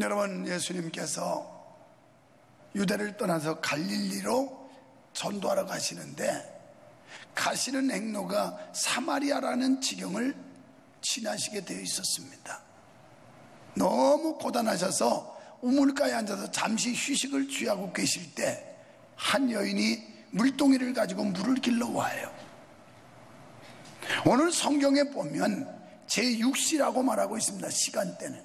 여러분, 예수님께서 유대를 떠나서 갈릴리로 전도하러 가시는데 가시는 행로가 사마리아라는 지경을 지나시게 되어 있었습니다. 너무 고단하셔서 우물가에 앉아서 잠시 휴식을 취하고 계실 때 한 여인이 물동이를 가지고 물을 길러 와요. 오늘 성경에 보면 제6시라고 말하고 있습니다. 시간대는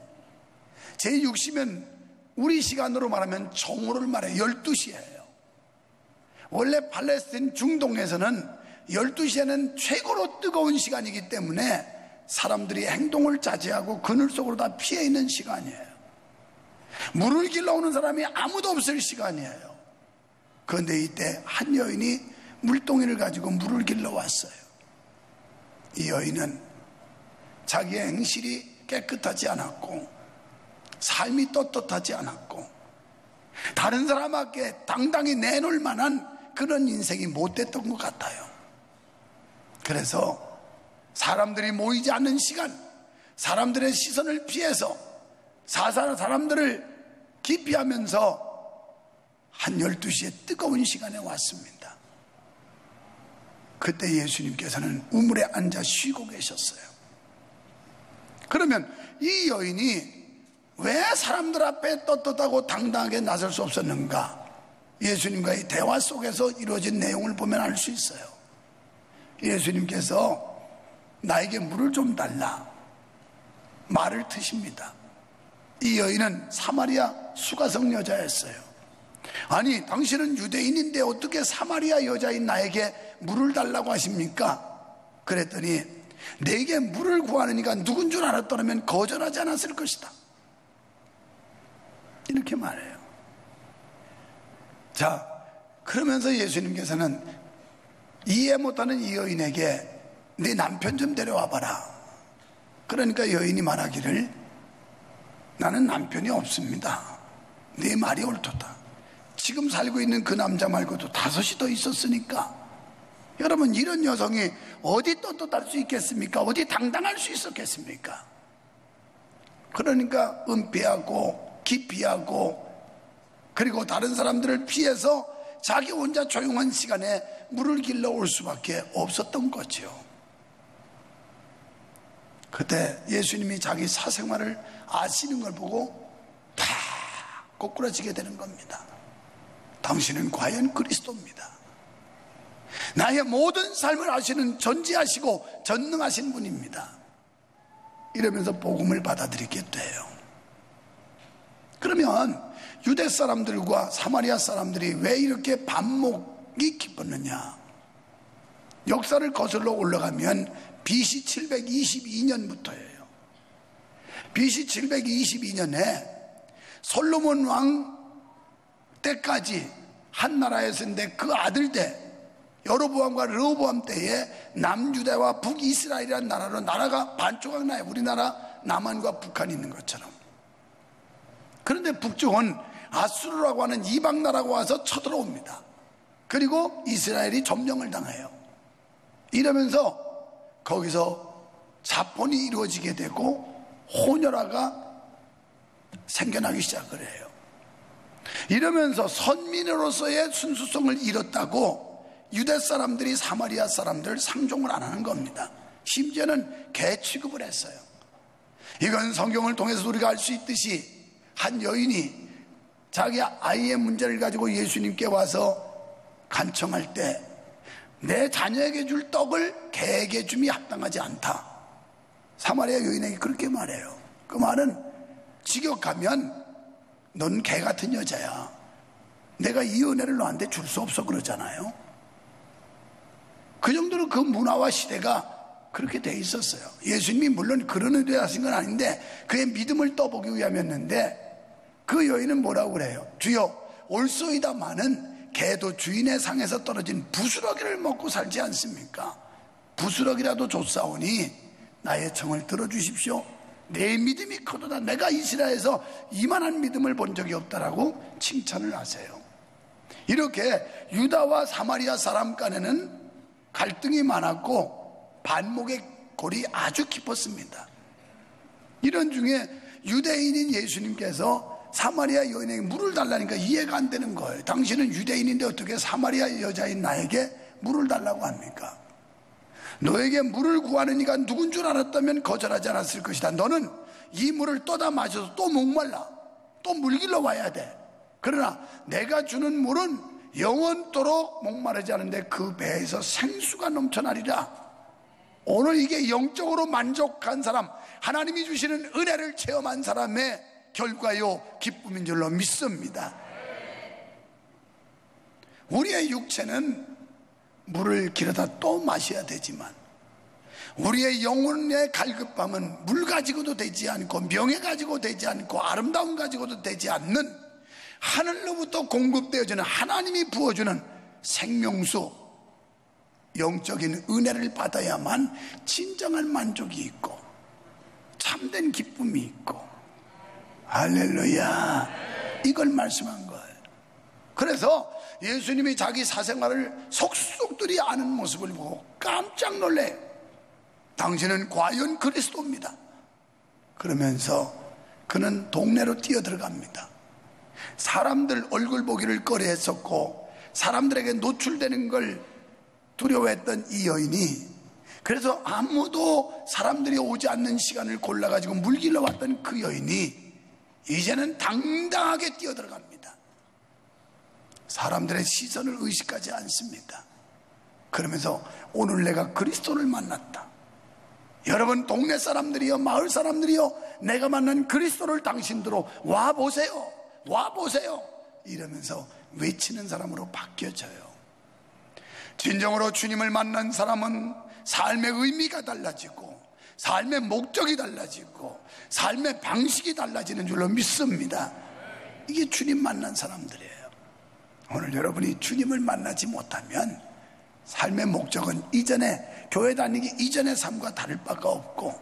제6시면 우리 시간으로 말하면 정오를 말해요. 12시예요 원래 팔레스틴 중동에서는 12시에는 최고로 뜨거운 시간이기 때문에 사람들이 행동을 자제하고 그늘 속으로 다 피해 있는 시간이에요. 물을 길러 오는 사람이 아무도 없을 시간이에요. 그런데 이때 한 여인이 물동이를 가지고 물을 길러 왔어요. 이 여인은 자기의 행실이 깨끗하지 않았고 삶이 떳떳하지 않았고 다른 사람에게 당당히 내놓을 만한 그런 인생이 못 됐던 것 같아요. 그래서 사람들이 모이지 않는 시간, 사람들의 시선을 피해서 사람들을 기피하면서 한 12시에 뜨거운 시간에 왔습니다. 그때 예수님께서는 우물에 앉아 쉬고 계셨어요. 그러면 이 여인이 왜 사람들 앞에 떳떳하고 당당하게 나설 수 없었는가? 예수님과의 대화 속에서 이루어진 내용을 보면 알 수 있어요. 예수님께서 나에게 물을 좀 달라 말을 트십니다. 이 여인은 사마리아 수가성 여자였어요. 아니, 당신은 유대인인데 어떻게 사마리아 여자인 나에게 물을 달라고 하십니까? 그랬더니 내게 물을 구하는 이가 누군 줄 알았더라면 거절하지 않았을 것이다, 이렇게 말해요. 자, 그러면서 예수님께서는 이해 못하는 이 여인에게 네 남편 좀 데려와 봐라. 그러니까 여인이 말하기를 나는 남편이 없습니다. 네 말이 옳도다. 지금 살고 있는 그 남자 말고도 5이 더 있었으니까. 여러분, 이런 여성이 어디 떳떳할 수 있겠습니까? 어디 당당할 수 있었겠습니까? 그러니까 은폐하고 기피하고 그리고 다른 사람들을 피해서 자기 혼자 조용한 시간에 물을 길러 올 수밖에 없었던 거죠. 그때 예수님이 자기 사생활을 아시는 걸 보고 다 꼬꾸라지게 되는 겁니다. 당신은 과연 그리스도입니다. 나의 모든 삶을 아시는 전지하시고 전능하신 분입니다. 이러면서 복음을 받아들이게 돼요. 그러면 유대 사람들과 사마리아 사람들이 왜 이렇게 반목이 깊었느냐? 역사를 거슬러 올라가면 BC 722년부터예요. BC 722년에 솔로몬 왕 때까지 한 나라였는데 그 아들 때 여로보암과 르호보암 때에 남유다와 북이스라엘이라는 나라로 나라가 반조각 나요. 우리나라 남한과 북한이 있는 것처럼. 그런데 북쪽은 아수르라고 하는 이방 나라가 와서 쳐들어옵니다. 그리고 이스라엘이 점령을 당해요. 이러면서 거기서 자본이 이루어지게 되고 혼혈아가 생겨나기 시작을 해요. 이러면서 선민으로서의 순수성을 잃었다고 유대 사람들이 사마리아 사람들을 상종을 안 하는 겁니다. 심지어는 개 취급을 했어요. 이건 성경을 통해서 우리가 알 수 있듯이 한 여인이 자기 아이의 문제를 가지고 예수님께 와서 간청할 때 내 자녀에게 줄 떡을 개에게 줌이 합당하지 않다. 사마리아 여인에게 그렇게 말해요. 그 말은 직역하면 넌 개 같은 여자야. 내가 이 은혜를 너한테 줄 수 없어 그러잖아요. 그 정도로 그 문화와 시대가 그렇게 돼 있었어요. 예수님이 물론 그런 의도로 하신 건 아닌데 그의 믿음을 떠보기 위함이었는데 그 여인은 뭐라고 그래요? 주여, 올소이다마는 개도 주인의 상에서 떨어진 부스러기를 먹고 살지 않습니까? 부스러기라도 줬사오니 나의 청을 들어주십시오. 내 믿음이 크도다. 내가 이스라엘에서 이만한 믿음을 본 적이 없다라고 칭찬을 하세요. 이렇게 유다와 사마리아 사람 간에는 갈등이 많았고 반목의 골이 아주 깊었습니다. 이런 중에 유대인인 예수님께서 사마리아 여인에게 물을 달라니까 이해가 안 되는 거예요. 당신은 유대인인데 어떻게 사마리아 여자인 나에게 물을 달라고 합니까? 너에게 물을 구하는 이가 누군 줄 알았다면 거절하지 않았을 것이다. 너는 이 물을 떠다 마셔서 또 목말라, 또 물길러 와야 돼. 그러나 내가 주는 물은 영원토록 목마르지 않은데 그 배에서 생수가 넘쳐나리라. 오늘 이게 영적으로 만족한 사람, 하나님이 주시는 은혜를 체험한 사람의 결과요 기쁨인 줄로 믿습니다. 우리의 육체는 물을 길어다 또 마셔야 되지만 우리의 영혼의 갈급함은 물 가지고도 되지 않고 명예 가지고 되지 않고 아름다움 가지고도 되지 않는 하늘로부터 공급되어지는 하나님이 부어주는 생명수, 영적인 은혜를 받아야만 진정한 만족이 있고 참된 기쁨이 있고, 할렐루야, 이걸 말씀한 거예요. 그래서 예수님이 자기 사생활을 속속들이 아는 모습을 보고 깜짝 놀래. 당신은 과연 그리스도입니다. 그러면서 그는 동네로 뛰어들어갑니다. 사람들 얼굴 보기를 꺼려했었고 사람들에게 노출되는 걸 두려워했던 이 여인이, 그래서 아무도 사람들이 오지 않는 시간을 골라가지고 물길러 왔던 그 여인이 이제는 당당하게 뛰어들어갑니다. 사람들의 시선을 의식하지 않습니다. 그러면서 오늘 내가 그리스도를 만났다. 여러분, 동네 사람들이요, 마을 사람들이요, 내가 만난 그리스도를 당신들로 와보세요, 와보세요, 이러면서 외치는 사람으로 바뀌어져요. 진정으로 주님을 만난 사람은 삶의 의미가 달라지고 삶의 목적이 달라지고 삶의 방식이 달라지는 줄로 믿습니다. 이게 주님 만난 사람들이에요. 오늘 여러분이 주님을 만나지 못하면 삶의 목적은 이전에, 교회 다니기 이전의 삶과 다를 바가 없고,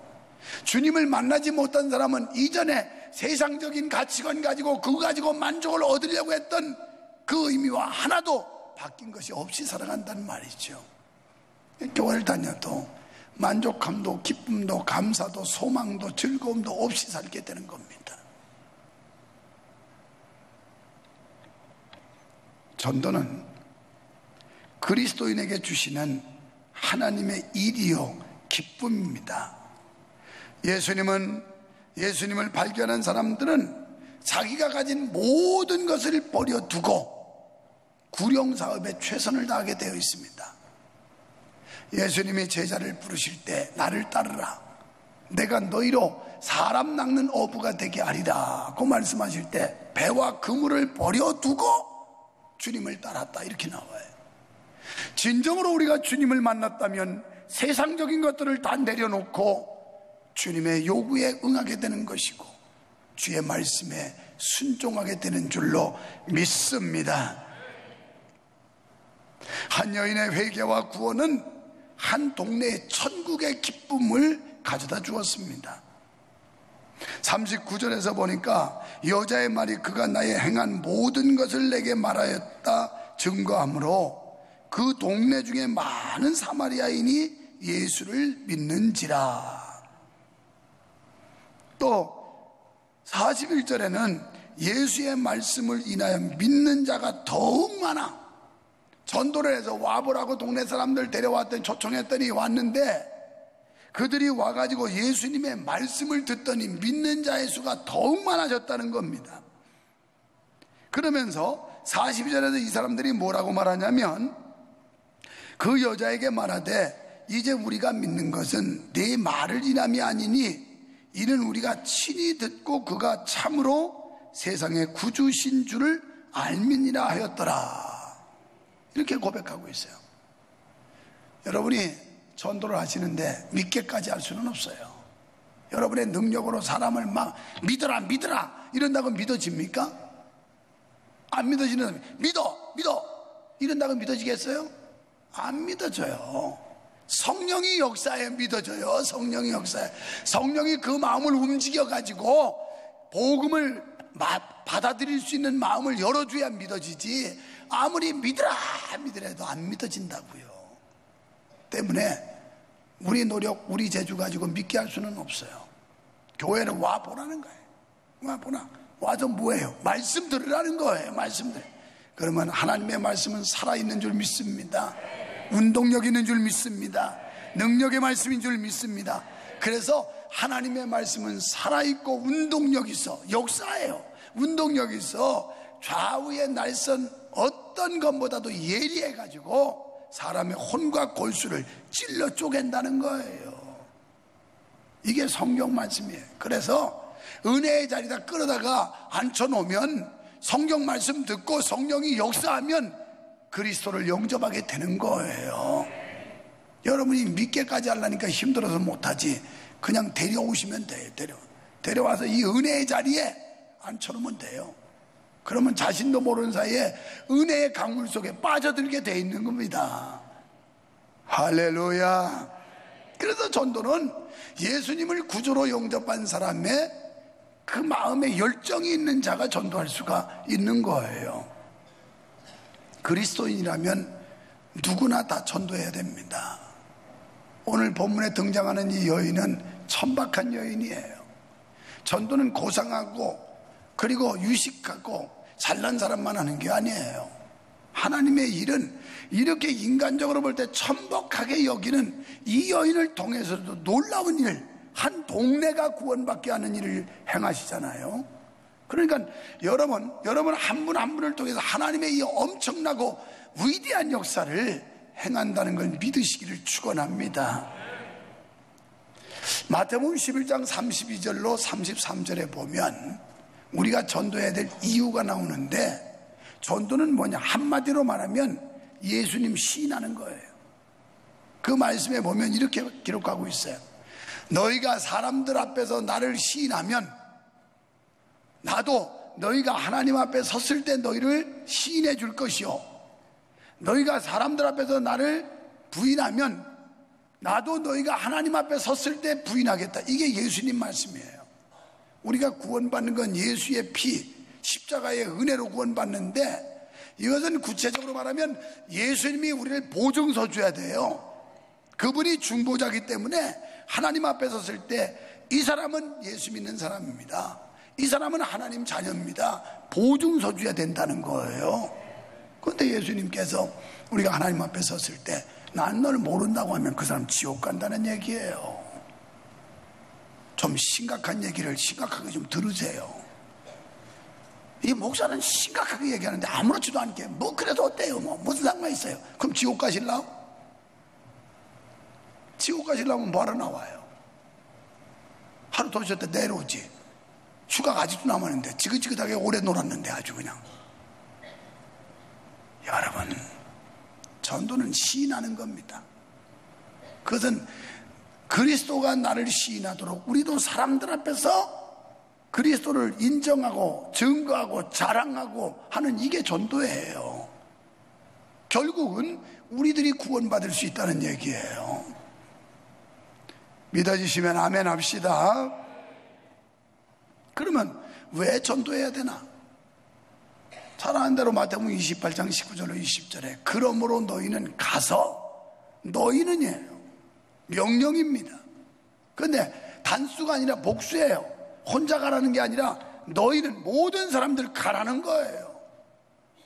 주님을 만나지 못한 사람은 이전에 세상적인 가치관 가지고 그거 가지고 만족을 얻으려고 했던 그 의미와 하나도 바뀐 것이 없이 살아간다는 말이죠. 교회를 다녀도 만족감도 기쁨도 감사도 소망도 즐거움도 없이 살게 되는 겁니다. 전도는 그리스도인에게 주시는 하나님의 일이요 기쁨입니다. 예수님을 발견한 사람들은 자기가 가진 모든 것을 버려두고 구령사업에 최선을 다하게 되어 있습니다. 예수님이 제자를 부르실 때 나를 따르라, 내가 너희로 사람 낚는 어부가 되게 하리라 고 말씀하실 때 배와 그물을 버려두고 주님을 따랐다, 이렇게 나와요. 진정으로 우리가 주님을 만났다면 세상적인 것들을 다 내려놓고 주님의 요구에 응하게 되는 것이고 주의 말씀에 순종하게 되는 줄로 믿습니다. 한 여인의 회개와 구원은 한 동네의 천국의 기쁨을 가져다 주었습니다. 39절에서 보니까 여자의 말이 그가 나의 행한 모든 것을 내게 말하였다 증거하므로 그 동네 중에 많은 사마리아인이 예수를 믿는지라. 또 41절에는 예수의 말씀을 인하여 믿는 자가 더욱 많아. 전도를 해서 와보라고 동네 사람들 데려왔더니 초청했더니 왔는데 그들이 와가지고 예수님의 말씀을 듣더니 믿는 자의 수가 더욱 많아졌다는 겁니다. 그러면서 42절에서 이 사람들이 뭐라고 말하냐면 그 여자에게 말하되 이제 우리가 믿는 것은 네 말을 인함이 아니니 이는 우리가 친히 듣고 그가 참으로 세상의 구주신 줄을 알미니라 하였더라. 이렇게 고백하고 있어요. 여러분이 전도를 하시는데 믿게까지 할 수는 없어요. 여러분의 능력으로 사람을 막 믿어라 믿어라 이런다고 믿어집니까? 안 믿어지는 사람이 믿어 이런다고 믿어지겠어요? 안 믿어져요. 성령이 역사에 믿어져요. 성령이 역사에, 성령이 그 마음을 움직여 가지고 복음을 받아들일 수 있는 마음을 열어줘야 믿어지지, 아무리 믿으라도 안 믿어진다고요. 때문에 우리 노력, 우리 재주 가지고 믿게 할 수는 없어요. 교회는 와 보라는 거예요. 보나 와서 뭐예요? 말씀 들으라는 거예요. 말씀 들. 그러면 하나님의 말씀은 살아있는 줄 믿습니다. 운동력 있는 줄 믿습니다. 능력의 말씀인 줄 믿습니다. 그래서 하나님의 말씀은 살아있고 운동력 있어. 역사예요. 운동력 있어. 좌우의 날선 어떤 것보다도 예리해가지고 사람의 혼과 골수를 찔러 쪼갠다는 거예요. 이게 성경 말씀이에요. 그래서 은혜의 자리에다 끌어다가 앉혀놓으면 성경 말씀 듣고 성령이 역사하면 그리스도를 영접하게 되는 거예요. 여러분이 믿게까지 하려니까 힘들어서 못하지. 그냥 데려오시면 돼요. 데려와서 이 은혜의 자리에 앉혀놓으면 돼요. 그러면 자신도 모르는 사이에 은혜의 강물 속에 빠져들게 돼 있는 겁니다. 할렐루야. 그래서 전도는 예수님을 구주로 영접한 사람의 그 마음에 열정이 있는 자가 전도할 수가 있는 거예요. 그리스도인이라면 누구나 다 전도해야 됩니다. 오늘 본문에 등장하는 이 여인은 천박한 여인이에요. 전도는 고상하고 그리고 유식하고 잘난 사람만 하는 게 아니에요. 하나님의 일은 이렇게 인간적으로 볼 때 천박하게 여기는 이 여인을 통해서도 놀라운 일, 한 동네가 구원받게 하는 일을 행하시잖아요. 그러니까 여러분 한 분 한 분을 통해서 하나님의 이 엄청나고 위대한 역사를 행한다는 걸 믿으시기를 축원합니다. 마태복음 11장 32절로 33절에 보면 우리가 전도해야 될 이유가 나오는데, 전도는 뭐냐? 한마디로 말하면 예수님 시인하는 거예요. 그 말씀에 보면 이렇게 기록하고 있어요. 너희가 사람들 앞에서 나를 시인하면 나도 너희가 하나님 앞에 섰을 때 너희를 시인해 줄 것이요, 너희가 사람들 앞에서 나를 부인하면 나도 너희가 하나님 앞에 섰을 때 부인하겠다. 이게 예수님 말씀이에요. 우리가 구원받는 건 예수의 피, 십자가의 은혜로 구원받는데, 이것은 구체적으로 말하면 예수님이 우리를 보증서 줘야 돼요. 그분이 중보자이기 때문에 하나님 앞에 섰을 때 이 사람은 예수 믿는 사람입니다, 이 사람은 하나님 자녀입니다, 보증서 줘야 된다는 거예요. 그런데 예수님께서 우리가 하나님 앞에 섰을 때 난 널 모른다고 하면 그 사람 지옥 간다는 얘기예요. 좀 심각한 얘기를 심각하게 좀 들으세요. 이 목사는 심각하게 얘기하는데 아무렇지도 않게 뭐 그래도 어때요, 뭐 무슨 상관이 있어요. 그럼 지옥 가실라고? 지옥 가시려면 뭐하러 나와요? 하루 더 쉬었다 내려오지. 휴가가 아직도 남았는데 지긋지긋하게 오래 놀았는데 아주 그냥. 여러분, 전도는 시인하는 겁니다. 그것은 그리스도가 나를 시인하도록 우리도 사람들 앞에서 그리스도를 인정하고 증거하고 자랑하고 하는, 이게 전도예요. 결국은 우리들이 구원받을 수 있다는 얘기예요. 믿어지시면 아멘 합시다. 그러면 왜 전도해야 되나? 잘 아는 대로 마태복음 28장 19절로 20절에 그러므로 너희는 가서, 너희는이에요, 명령입니다. 그런데 단수가 아니라 복수예요. 혼자 가라는 게 아니라 너희는 모든 사람들 가라는 거예요.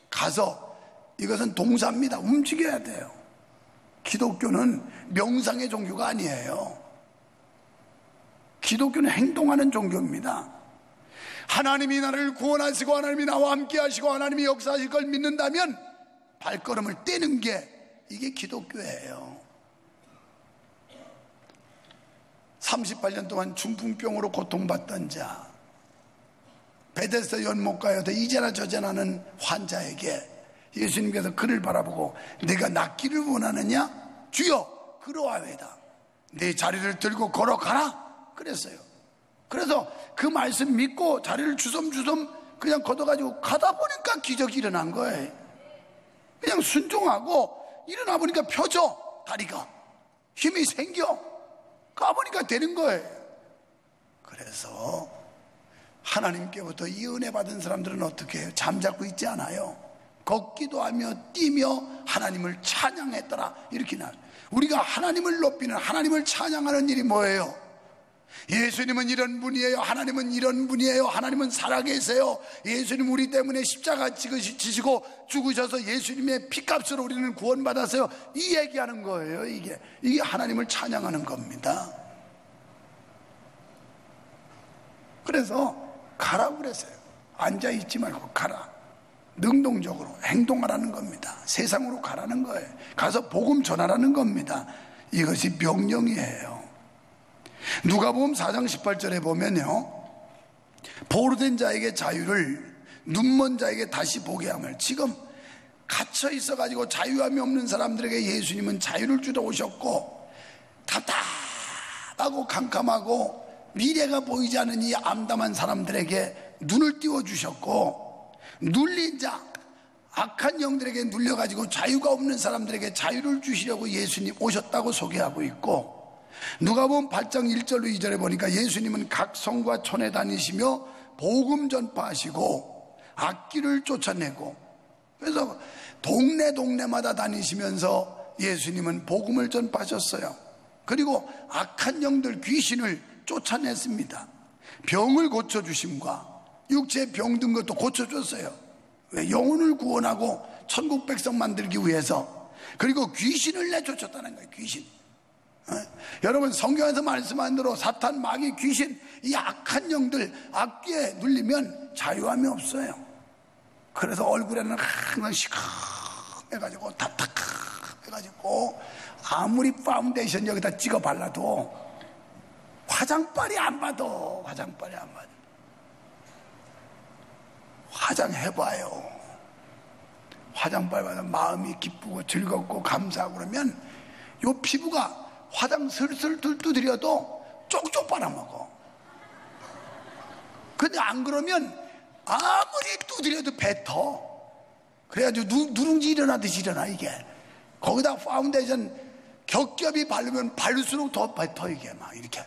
가서, 이것은 동사입니다. 움직여야 돼요. 기독교는 명상의 종교가 아니에요. 기독교는 행동하는 종교입니다. 하나님이 나를 구원하시고 하나님이 나와 함께 하시고 하나님이 역사하실 걸 믿는다면 발걸음을 떼는 게, 이게 기독교예요. 38년 동안 중풍병으로 고통받던 자, 베데스다 연못가에서 이제나 저제나 하는 환자에게 예수님께서 그를 바라보고 내가 낫기를 원하느냐? 주여 그러하외다. 내 자리를 들고 걸어가라 그랬어요. 그래서 그 말씀 믿고 자리를 주섬주섬 그냥 걷어가지고 가다 보니까 기적이 일어난 거예요. 그냥 순종하고 일어나 보니까 펴져, 다리가 힘이 생겨, 가보니까 되는 거예요. 그래서 하나님께부터 이 은혜 받은 사람들은 어떻게 해요? 잠자고 있지 않아요. 걷기도 하며 뛰며 하나님을 찬양했더라, 이렇게 나와요. 우리가 하나님을 높이는, 하나님을 찬양하는 일이 뭐예요? 예수님은 이런 분이에요. 하나님은 이런 분이에요. 하나님은 살아계세요. 예수님 우리 때문에 십자가 지시고 죽으셔서 예수님의 피값으로 우리는 구원받았어요. 이 얘기하는 거예요. 이게 하나님을 찬양하는 겁니다. 그래서 가라고 그랬어요. 앉아있지 말고 가라. 능동적으로 행동하라는 겁니다. 세상으로 가라는 거예요. 가서 복음 전하라는 겁니다. 이것이 명령이에요. 누가복음 4장 18절에 보면요, 보호된 자에게 자유를, 눈먼 자에게 다시 보게 함을. 지금 갇혀 있어가지고 자유함이 없는 사람들에게 예수님은 자유를 주러 오셨고, 답답하고 캄캄하고 미래가 보이지 않는 이 암담한 사람들에게 눈을 띄워주셨고, 눌린 자, 악한 영들에게 눌려가지고 자유가 없는 사람들에게 자유를 주시려고 예수님 오셨다고 소개하고 있고, 누가복음 8장 1절로 2절에 보니까 예수님은 각 성과 촌에 다니시며 복음 전파하시고 악귀를 쫓아내고, 그래서 동네마다 다니시면서 예수님은 복음을 전파하셨어요. 그리고 악한 영들, 귀신을 쫓아냈습니다. 병을 고쳐주심과 육체의 병든 것도 고쳐줬어요. 왜? 영혼을 구원하고 천국 백성 만들기 위해서. 그리고 귀신을 내쫓았다는 거예요. 귀신. 여러분, 성경에서 말씀한 대로 사탄, 마귀, 귀신, 이 악한 영들, 악귀에 눌리면 자유함이 없어요. 그래서 얼굴에는 항상 시커해가지고 답답해가지고 아무리 파운데이션 여기다 찍어 발라도 화장빨이 안 받아. 화장빨이 안 받아. 화장해봐요. 화장빨 받으면 마음이 기쁘고 즐겁고 감사하고 그러면 요 피부가 화장 슬슬 두드려도 쪽쪽 빨아먹어. 근데 안 그러면 아무리 두드려도 뱉어. 그래가지고 누룽지 일어나듯이 일어나, 이게. 거기다 파운데이션 겹겹이 바르면 바를수록 더 뱉어, 이게. 막 이렇게.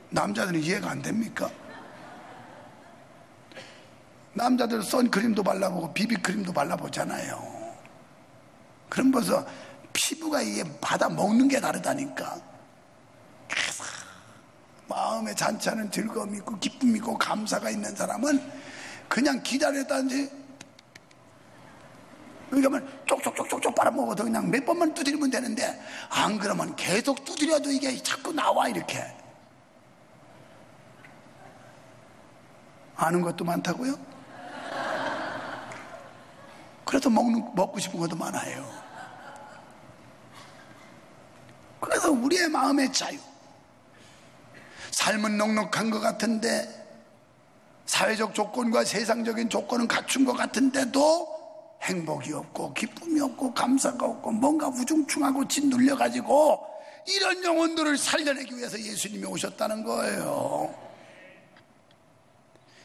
남자들은 이해가 안 됩니까? 남자들 선크림도 발라보고 비비크림도 발라보잖아요. 그럼 벌써 피부가 이게 받아 먹는 게 다르다니까. 그래서 마음에 잔치하는 즐거움이 있고 기쁨이 있고 감사가 있는 사람은 그냥 기다렸다든지, 그러니까 쪽쪽쪽쪽쪽 빨아먹어도 그냥 몇 번만 두드리면 되는데, 안 그러면 계속 두드려도 이게 자꾸 나와. 이렇게 아는 것도 많다고요? 그래서 먹고 싶은 것도 많아요. 그래서 우리의 마음의 자유, 삶은 넉넉한 것 같은데, 사회적 조건과 세상적인 조건은 갖춘 것 같은데도 행복이 없고 기쁨이 없고 감사가 없고 뭔가 우중충하고 짓눌려가지고, 이런 영혼들을 살려내기 위해서 예수님이 오셨다는 거예요.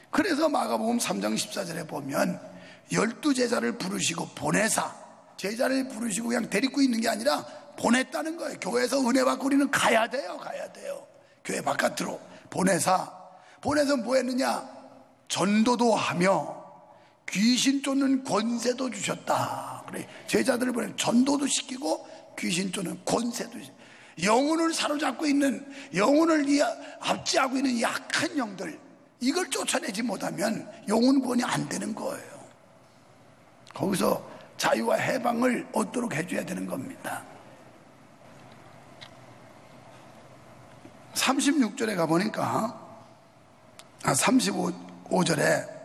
그래서 마가복음 3장 14절에 보면 12제자를 부르시고 보내사, 제자를 부르시고 그냥 데리고 있는 게 아니라 보냈다는 거예요. 교회에서 은혜 받고 우리는 가야 돼요. 교회 바깥으로 보내서 뭐 했느냐? 전도도 하며 귀신 쫓는 권세도 주셨다. 그래, 제자들을 보내 전도도 시키고 귀신 쫓는 권세도 주셨다. 영혼을 사로잡고 있는, 영혼을 압제하고 있는 약한 영들, 이걸 쫓아내지 못하면 영혼 구원이 안 되는 거예요. 거기서 자유와 해방을 얻도록 해줘야 되는 겁니다. 36절에 가보니까 35절에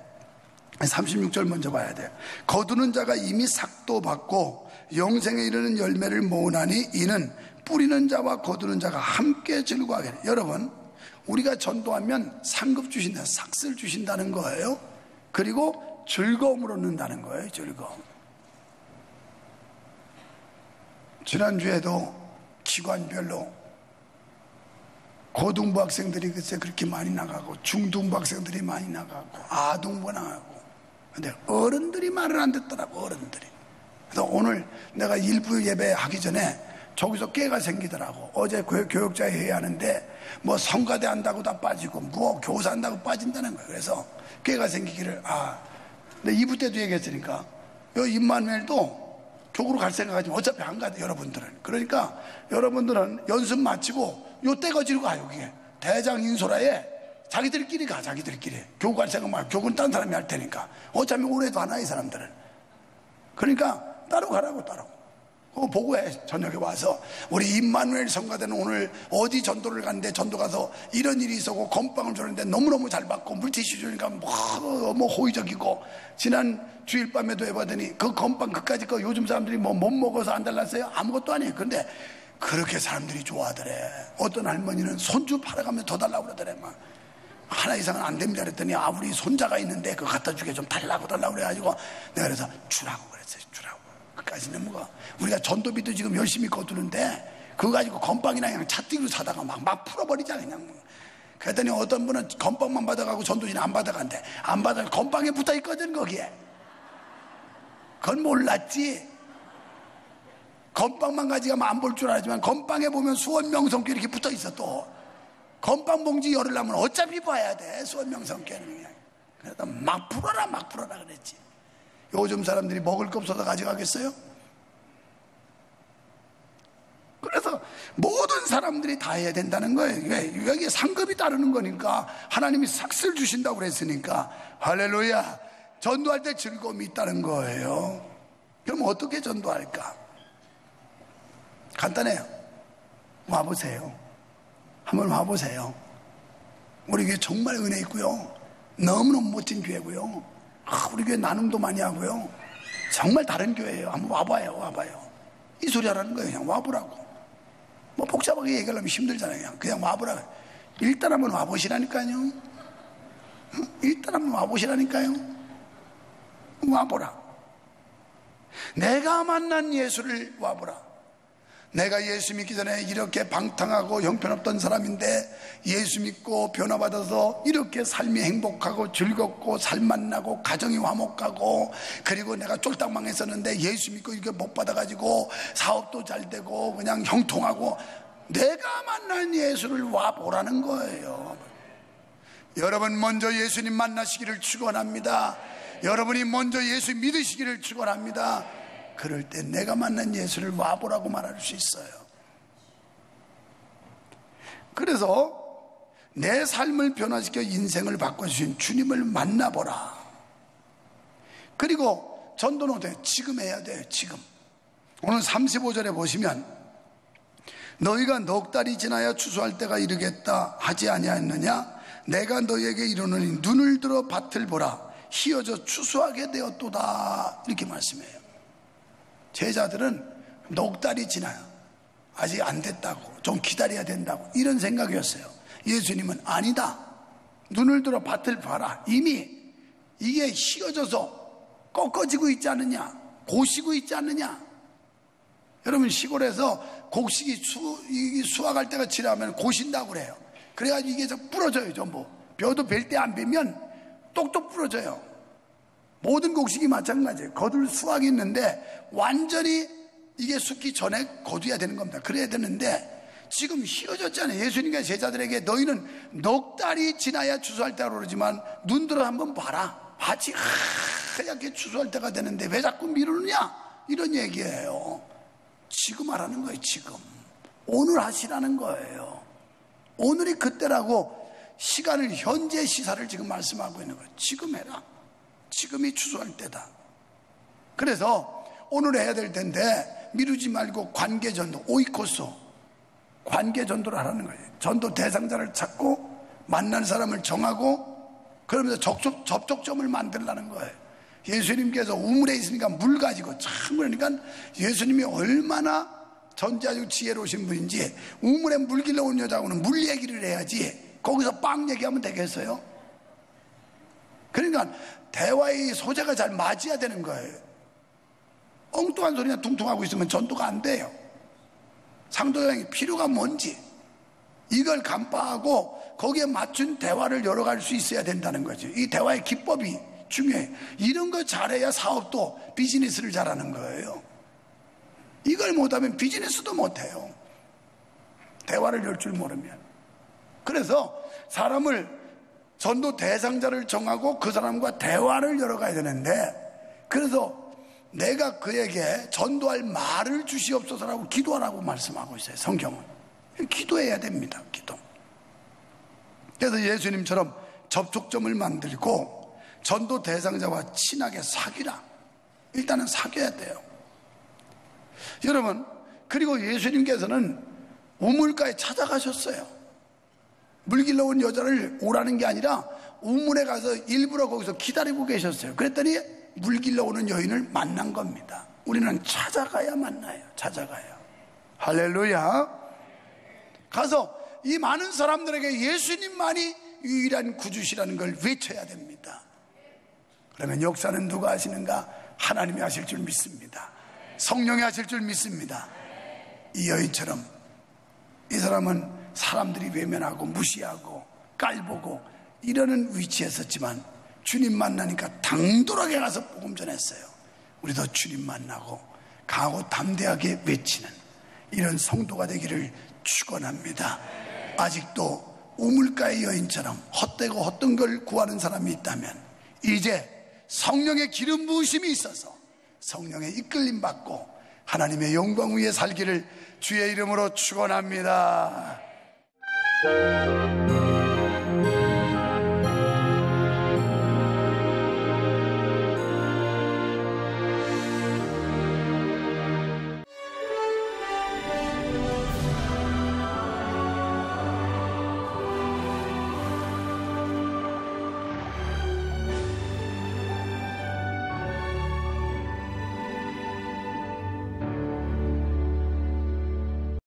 36절 먼저 봐야 돼요. 거두는 자가 이미 삭도 받고 영생에 이르는 열매를 모으나니 이는 뿌리는 자와 거두는 자가 함께 즐거워하게 해요. 여러분, 우리가 전도하면 상급 주신다, 삭슬 주신다는 거예요. 그리고 즐거움을 얻는다는 거예요. 즐거움. 지난주에도 기관별로 고등부 학생들이 글쎄 그렇게 많이 나가고 중등부 학생들이 많이 나가고 아동부 나가고, 근데 어른들이 말을 안 듣더라고. 어른들이. 그래서 오늘 내가 일부 예배 하기 전에 저기서 깨가 생기더라고. 어제 교육자 회의 하는데 뭐 성가대 한다고 다 빠지고 뭐 교사 한다고 빠진다는 거예요. 그래서 깨가 생기기를, 근데 2부 때도 얘기했으니까 요 임마누엘도 교구로 갈 생각하지만 어차피 안 가요, 여러분들은. 그러니까 여러분들은 연습 마치고 요 떼거지로 가요. 그게 대장 인소라에 자기들끼리 가. 자기들끼리 교구 갈 생각 말고, 교구는 딴 사람이 할 테니까. 어차피 올해도 안 와, 이 사람들은. 그러니까 따로 가라고. 따로 그거 보고해. 저녁에 와서 우리 임마누엘 성가대는 오늘 어디 전도를 갔는데 전도 가서 이런 일이 있었고 건빵을 주는데 너무너무 잘 받고 물티슈 주니까 뭐 호의적이고, 지난 주일 밤에도 해봤더니 그 건빵 그까짓 거 요즘 사람들이 뭐 못 먹어서 안 달랐어요? 아무것도 아니에요. 근데 그렇게 사람들이 좋아하더래. 어떤 할머니는 손주 팔아가면서 더 달라고 그러더래. 막 하나 이상은 안 됩니다 그랬더니, 우리 손자가 있는데 그거 갖다 주게 좀 달라고 그래가지고 내가 그래서 주라고 그랬어요. 주라고. 그까지는 뭐가, 우리가 전도비도 지금 열심히 거두는데 그거 가지고 건빵이나 그냥 차띠기로 사다가 막 풀어버리자 그냥. 그랬더니 어떤 분은 건빵만 받아가고 전도지는 안 받아간대. 안 받아, 건빵에 붙어있거든 거기에. 그건 몰랐지. 건빵만 가져가면 안 볼 줄 알았지만 건빵에 보면 수원명성교 이렇게 붙어있어. 또 건빵 봉지 열으려면 어차피 봐야 돼. 수원명성교는 그냥. 그래서 막 풀어라 그랬지. 요즘 사람들이 먹을 거 없어서 가져가겠어요? 그래서 모든 사람들이 다 해야 된다는 거예요. 왜? 여기에 상급이 따르는 거니까. 하나님이 삭슬 주신다고 그랬으니까. 할렐루야. 전도할 때 즐거움이 있다는 거예요. 그럼 어떻게 전도할까? 간단해요. 와보세요. 한번 와보세요. 우리 교회 정말 은혜 있고요. 너무너무 멋진 교회고요. 우리 교회 나눔도 많이 하고요. 정말 다른 교회예요. 한번 와봐요. 이 소리 하라는 거예요. 그냥 와보라고. 뭐 복잡하게 얘기하려면 힘들잖아요. 그냥 와보라고. 일단 한번 와보시라니까요. 일단 한번 와보시라니까요. 와보라. 내가 만난 예수를 와보라. 내가 예수 믿기 전에 이렇게 방탕하고 형편없던 사람인데 예수 믿고 변화받아서 이렇게 삶이 행복하고 즐겁고 살맛나고 가정이 화목하고, 그리고 내가 쫄딱 망했었는데 예수 믿고 이렇게 못 받아가지고 사업도 잘 되고 그냥 형통하고, 내가 만난 예수를 와보라는 거예요. 여러분 먼저 예수님 만나시기를 축원합니다. 여러분이 먼저 예수 믿으시기를 축원합니다. 그럴 때 내가 만난 예수를 와보라고 말할 수 있어요. 그래서 내 삶을 변화시켜 인생을 바꿔주신 주님을 만나보라. 그리고 전도는 어때요? 지금 해야 돼요. 지금. 오늘 35절에 보시면, 너희가 넉 달이 지나야 추수할 때가 이르겠다 하지 아니하였느냐? 내가 너희에게 이르노니 눈을 들어 밭을 보라. 희어져 추수하게 되었도다. 이렇게 말씀해요. 제자들은 넉 달이 지나요. 아직 안 됐다고, 좀 기다려야 된다고, 이런 생각이었어요. 예수님은 아니다. 눈을 들어 밭을 봐라. 이미 이게 휘어져서 꺾어지고 있지 않느냐, 고시고 있지 않느냐. 여러분 시골에서 곡식이 수확할 때가 지나면 고신다고 그래요. 그래가지고 이게 부러져요. 전부 벼도 벨 때 안 베면 똑똑 부러져요. 모든 곡식이 마찬가지예요. 거둘 수확이 있는데 완전히 이게 숫기 전에 거둬야 되는 겁니다. 그래야 되는데 지금 휘어졌잖아요. 예수님과 제자들에게 너희는 넉 달이 지나야 추수할 때라고 그러지만 눈 들어 한번 봐라. 밭이 하얗게 추수할 때가 되는데 왜 자꾸 미루느냐, 이런 얘기예요. 지금 하라는 거예요. 지금 오늘 하시라는 거예요. 오늘이 그때라고 시간을, 현재 시사를 지금 말씀하고 있는 거예요. 지금 해라. 지금이 추수할 때다. 그래서 오늘 해야 될 텐데 미루지 말고 관계전도, 오이코스 관계전도를 하라는 거예요. 전도 대상자를 찾고 만난 사람을 정하고 그러면서 접촉점을 만들라는 거예요. 예수님께서 우물에 있으니까 물 가지고, 참 그러니까 예수님이 얼마나 전지하시고 지혜로우신 분인지, 우물에 물 길러 온 여자하고는 물 얘기를 해야지 거기서 빵 얘기하면 되겠어요? 그러니까 대화의 소재가 잘 맞아야 되는 거예요. 엉뚱한 소리나 퉁퉁하고 있으면 전도가 안 돼요. 상도형이 필요가 뭔지 이걸 간파하고 거기에 맞춘 대화를 열어갈 수 있어야 된다는 거죠. 이 대화의 기법이 중요해요. 이런 거 잘해야 사업도, 비즈니스를 잘하는 거예요. 이걸 못하면 비즈니스도 못해요. 대화를 열 줄 모르면. 그래서 사람을, 전도 대상자를 정하고 그 사람과 대화를 열어가야 되는데, 그래서 내가 그에게 전도할 말을 주시옵소서라고 기도하라고 말씀하고 있어요. 성경은 기도해야 됩니다. 기도. 그래서 예수님처럼 접촉점을 만들고 전도 대상자와 친하게 사귀라. 일단은 사귀어야 돼요. 여러분, 그리고 예수님께서는 우물가에 찾아가셨어요. 물 길러 온 여자를 오라는 게 아니라 우물에 가서 일부러 거기서 기다리고 계셨어요. 그랬더니 물 길러 오는 여인을 만난 겁니다. 우리는 찾아가야 만나요. 찾아가요. 할렐루야. 가서 이 많은 사람들에게 예수님만이 유일한 구주시라는 걸 외쳐야 됩니다. 그러면 역사는 누가 하시는가? 하나님이 하실 줄 믿습니다. 성령이 하실 줄 믿습니다. 이 여인처럼 이 사람은 사람들이 외면하고 무시하고 깔보고 이러는 위치에 있었지만 주님 만나니까 당돌하게 가서 복음 전했어요. 우리도 주님 만나고 강하고 담대하게 외치는 이런 성도가 되기를 축원합니다. 아직도 우물가의 여인처럼 헛되고 헛된 걸 구하는 사람이 있다면 이제 성령의 기름 부으심이 있어서 성령의 이끌림 받고 하나님의 영광 위에 살기를 주의 이름으로 축원합니다.